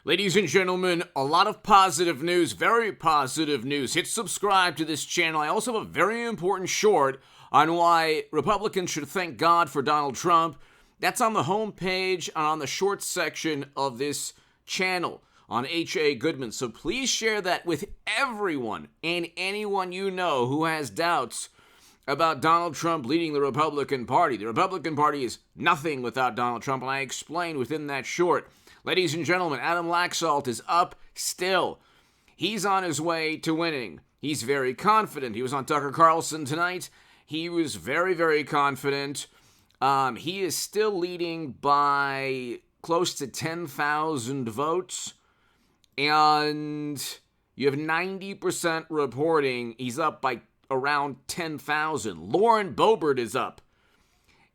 Ladies and gentlemen, a lot of positive news, very positive news. Hit subscribe to this channel. I also have a very important short on why Republicans should thank God for Donald Trump. That's on the homepage and on the short section of this channel on H.A. Goodman. So please share that with everyone and anyone you know who has doubts about Donald Trump leading the Republican Party. The Republican Party is nothing without Donald Trump, and I explained within that short. Ladies and gentlemen, Adam Laxalt is up still. He's on his way to winning. He's very confident. He was on Tucker Carlson tonight. He was very, very confident. He is still leading by close to 10,000 votes. And you have 90% reporting. He's up by around 10,000. Lauren Boebert is up.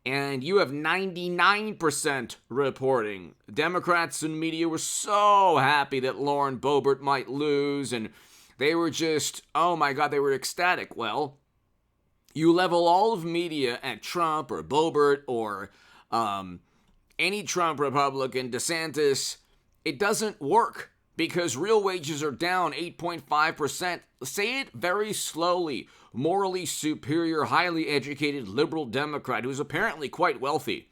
And you have 99% reporting. Democrats and media were so happy that Lauren Boebert might lose, and they were just, oh my God, they were ecstatic. Well, you level all of media at Trump or Boebert or any Trump Republican, DeSantis, it doesn't work because real wages are down 8.5%. Say it very slowly. Morally superior, highly educated liberal Democrat who's apparently quite wealthy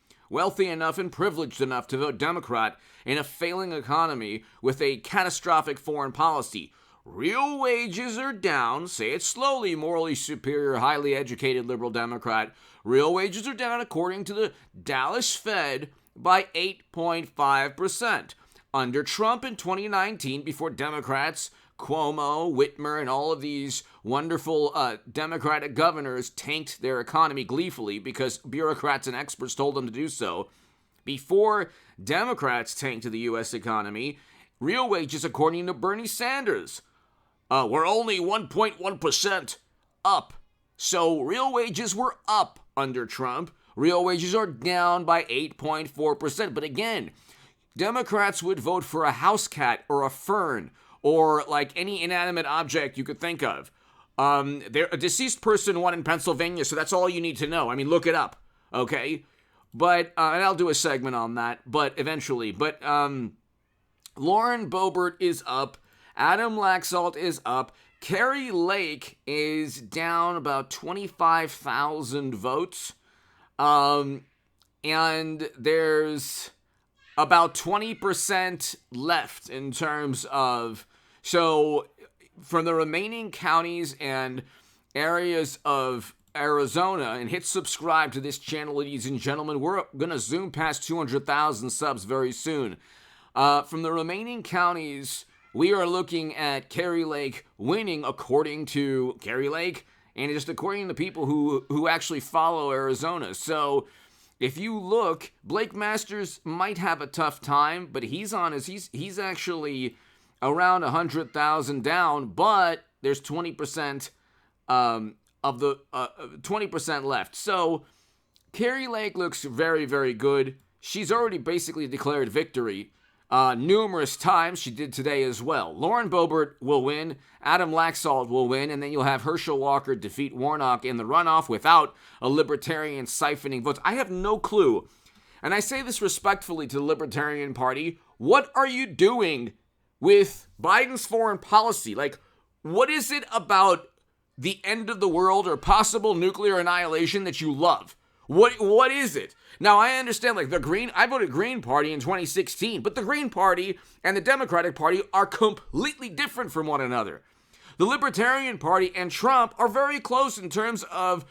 enough and privileged enough to vote Democrat in a failing economy with a catastrophic foreign policy. Real wages are down. Say it slowly. Morally superior, highly educated liberal Democrat. Real wages are down according to the Dallas Fed by 8.5%. Under Trump in 2019, before Democrats, Cuomo, Whitmer, and all of these wonderful Democratic governors tanked their economy gleefully because bureaucrats and experts told them to do so. Before Democrats tanked the U.S. economy, real wages, according to Bernie Sanders, were only 1.1% up. So real wages were up under Trump. Real wages are down by 8.4%. But again, Democrats would vote for a house cat or a fern or like any inanimate object you could think of. A deceased person won in Pennsylvania, so that's all you need to know. I mean, look it up, okay? But, and I'll do a segment on that, but eventually. But Lauren Boebert is up. Adam Laxalt is up. Kari Lake is down about 25,000 votes. And there's about 20% left in terms of, so from the remaining counties and areas of Arizona, and hit subscribe to this channel, ladies and gentlemen. We're going to zoom past 200,000 subs very soon. From the remaining counties, we are looking at Kari Lake winning according to Kari Lake and just according to people who actually follow Arizona. So if you look, Blake Masters might have a tough time, but he's actually around 100,000 down, but there's 20% of the 20% left. So Kari Lake looks very, very good. She's already basically declared victory numerous times. She did today as well. Lauren Boebert will win. Adam Laxalt will win. And then you'll have Herschel Walker defeat Warnock in the runoff without a libertarian siphoning votes. I have no clue. And I say this respectfully to the Libertarian Party. What are you doing with Biden's foreign policy? Like, what is it about the end of the world or possible nuclear annihilation that you love? What is it? Now, I understand, like, I voted Green Party in 2016, but the Green Party and the Democratic Party are completely different from one another. The Libertarian Party and Trump are very close in terms of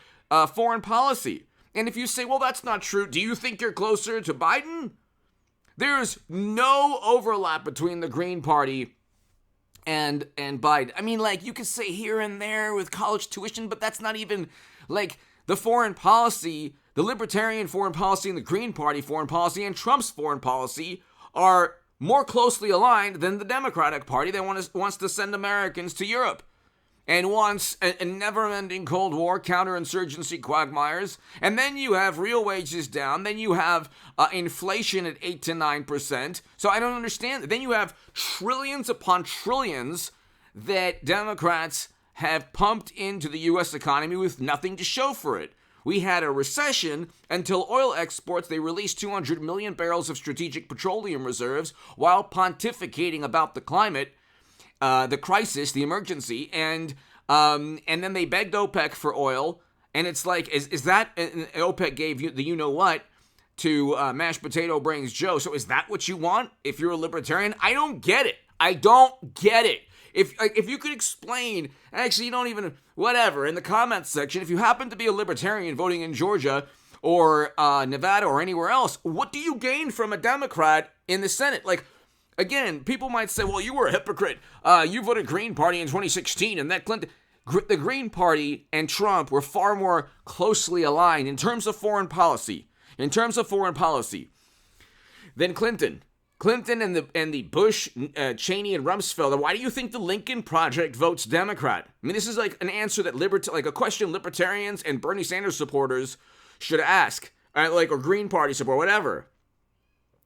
foreign policy. And if you say, well, that's not true, do you think you're closer to Biden? There's no overlap between the Green Party and Biden. I mean, like, you could say here and there with college tuition, but that's not even, like, the foreign policy, the Libertarian foreign policy and the Green Party foreign policy and Trump's foreign policy are more closely aligned than the Democratic Party that wants to send Americans to Europe and wants a never-ending Cold War, counterinsurgency quagmires. And then you have real wages down. Then you have inflation at 8 to 9%. So I don't understand. Then you have trillions upon trillions that Democrats have pumped into the U.S. economy with nothing to show for it. We had a recession until oil exports, they released 200 million barrels of strategic petroleum reserves while pontificating about the climate, the crisis, the emergency, and then they begged OPEC for oil. And it's like, is that, OPEC gave you the you-know-what to mashed potato brains Joe. So is that what you want if you're a libertarian? I don't get it. I don't get it. If you could explain, actually you don't even, whatever, in the comments section, if you happen to be a libertarian voting in Georgia or Nevada or anywhere else, what do you gain from a Democrat in the Senate? Like, again, people might say, well, you were a hypocrite. You voted Green Party in 2016 and that Clinton... The Green Party and Trump were far more closely aligned in terms of foreign policy. Than Clinton. Clinton and the Bush, Cheney, and Rumsfeld. Why do you think the Lincoln Project votes Democrat? I mean, this is like an answer that like a question libertarians and Bernie Sanders supporters should ask, or Green Party support, whatever.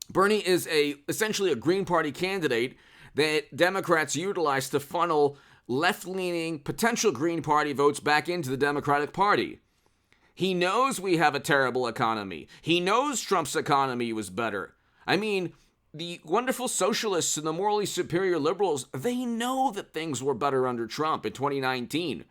Bernie is essentially a Green Party candidate that Democrats utilize to funnel left-leaning potential Green Party votes back into the Democratic Party. He knows we have a terrible economy. He knows Trump's economy was better. I mean, the wonderful socialists and the morally superior liberals, they know that things were better under Trump in 2019.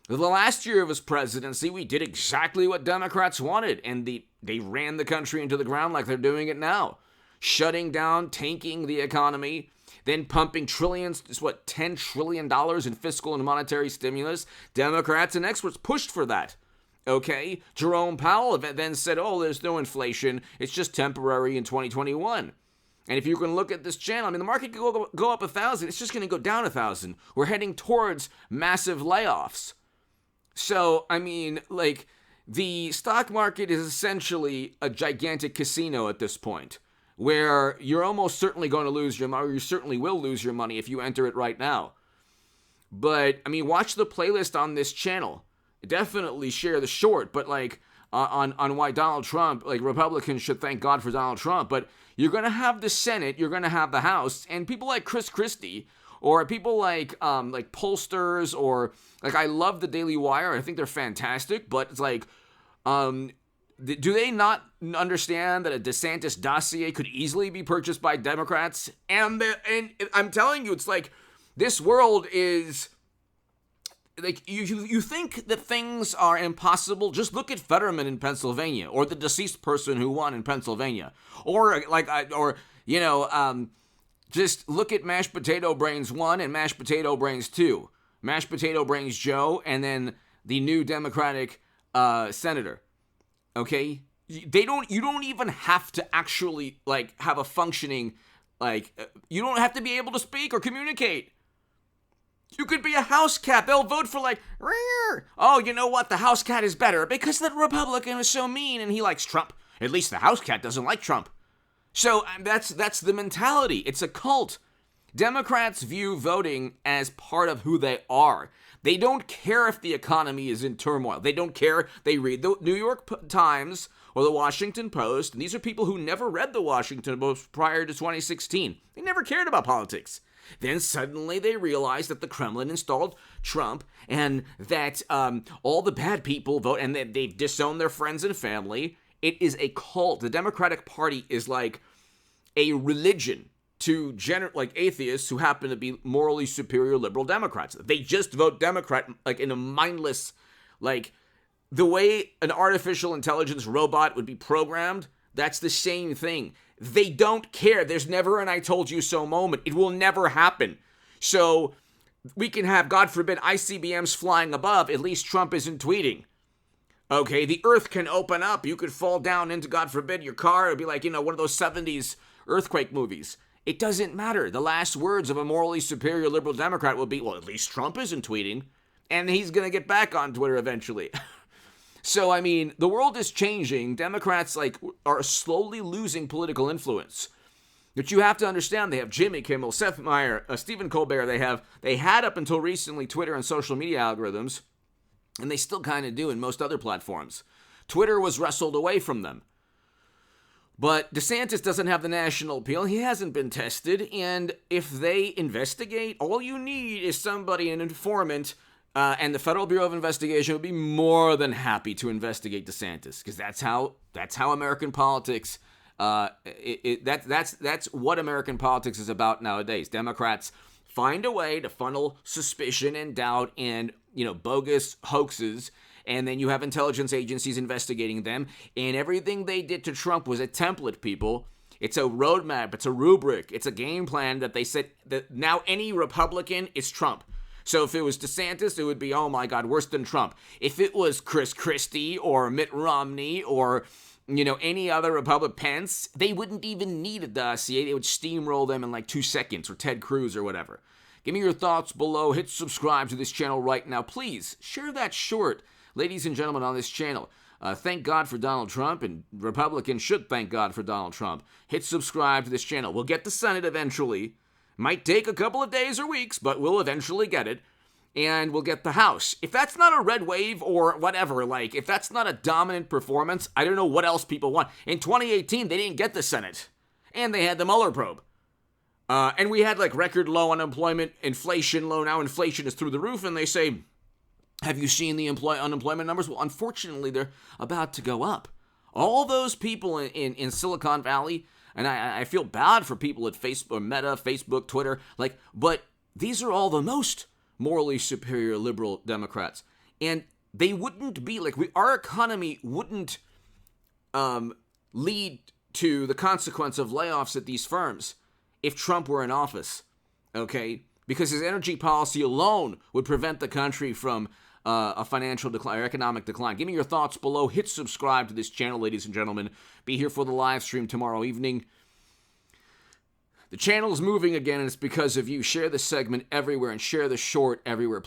The last year of his presidency, we did exactly what Democrats wanted, and they ran the country into the ground like they're doing it now. Shutting down, tanking the economy, then pumping trillions, $10 trillion in fiscal and monetary stimulus. Democrats and experts pushed for that. Okay? Jerome Powell then said, oh, there's no inflation. It's just temporary in 2021. And if you can look at this channel, I mean, the market could go up 1,000. It's just going to go down 1,000. We're heading towards massive layoffs. So, I mean, like, the stock market is essentially a gigantic casino at this point, where you're almost certainly going to lose your money, or you certainly will lose your money if you enter it right now. But, I mean, watch the playlist on this channel. Definitely share the short, but like, on why Donald Trump, like, Republicans should thank God for Donald Trump. But you're going to have the Senate, you're going to have the House, and people like Chris Christie, or people like pollsters, or, like, I love the Daily Wire. I think they're fantastic, but it's like, do they not understand that a DeSantis dossier could easily be purchased by Democrats? And I'm telling you, it's like, this world is, like, you think that things are impossible. Just look at Fetterman in Pennsylvania, or the deceased person who won in Pennsylvania, or just look at Mashed Potato Brains 1 and Mashed Potato Brains 2. Mashed Potato Brains Joe, and then the new Democratic senator. Okay, you don't even have to actually, like, have a functioning, like, you don't have to be able to speak or communicate. You could be a house cat. They'll vote for, like, oh, you know what? The house cat is better because the Republican is so mean and he likes Trump. At least the house cat doesn't like Trump. So that's the mentality. It's a cult. Democrats view voting as part of who they are. They don't care if the economy is in turmoil. They don't care. They read the New York Times or the Washington Post, and these are people who never read the Washington Post prior to 2016. They never cared about politics. Then suddenly they realized that the Kremlin installed Trump, and that all the bad people vote, and that they've disowned their friends and family. It is a cult. The Democratic Party is like a religion to like atheists who happen to be morally superior liberal Democrats. They just vote Democrat, like, in a mindless, like, the way an artificial intelligence robot would be programmed. That's the same thing. They don't care. There's never an I told you so moment. It will never happen. So we can have, God forbid, ICBMs flying above. At least Trump isn't tweeting. Okay, the earth can open up. You could fall down into, God forbid, your car. It would be like, one of those 70s earthquake movies. It doesn't matter. The last words of a morally superior liberal Democrat will be, well, at least Trump isn't tweeting. And he's going to get back on Twitter eventually. So, I mean, the world is changing. Democrats, like, are slowly losing political influence. But you have to understand, they have Jimmy Kimmel, Seth Meyers, Stephen Colbert. They had up until recently Twitter and social media algorithms, and they still kind of do in most other platforms. Twitter was wrestled away from them. But DeSantis doesn't have the national appeal. He hasn't been tested. And if they investigate, all you need is somebody, an informant, And the Federal Bureau of Investigation would be more than happy to investigate DeSantis, because that's how American politics. That's what American politics is about nowadays. Democrats find a way to funnel suspicion and doubt and bogus hoaxes, and then you have intelligence agencies investigating them. And everything they did to Trump was a template, people. It's a roadmap. It's a rubric. It's a game plan that they said that now any Republican is Trump. So if it was DeSantis, it would be, oh my God, worse than Trump. If it was Chris Christie or Mitt Romney or, any other Republican, Pence, they wouldn't even need a dossier. They would steamroll them in like 2 seconds, or Ted Cruz or whatever. Give me your thoughts below. Hit subscribe to this channel right now. Please share that short, ladies and gentlemen, on this channel. Thank God for Donald Trump, and Republicans should thank God for Donald Trump. Hit subscribe to this channel. We'll get the Senate eventually. Might take a couple of days or weeks, but we'll eventually get it. And we'll get the House. If that's not a red wave or whatever, if that's not a dominant performance, I don't know what else people want. In 2018, they didn't get the Senate. And they had the Mueller probe. And we had record low unemployment, inflation low. Now inflation is through the roof, and they say, have you seen the unemployment numbers? Well, unfortunately, they're about to go up. All those people in Silicon Valley, and I feel bad for people at Facebook, Meta, Facebook, Twitter, but these are all the most morally superior liberal Democrats. And they wouldn't be our economy wouldn't lead to the consequence of layoffs at these firms if Trump were in office, okay? Because his energy policy alone would prevent the country from a financial decline or economic decline. Give me your thoughts below. Hit subscribe to this channel, ladies and gentlemen. Be here for the live stream tomorrow evening. The channel is moving again, and it's because of you. Share this segment everywhere and share the short everywhere.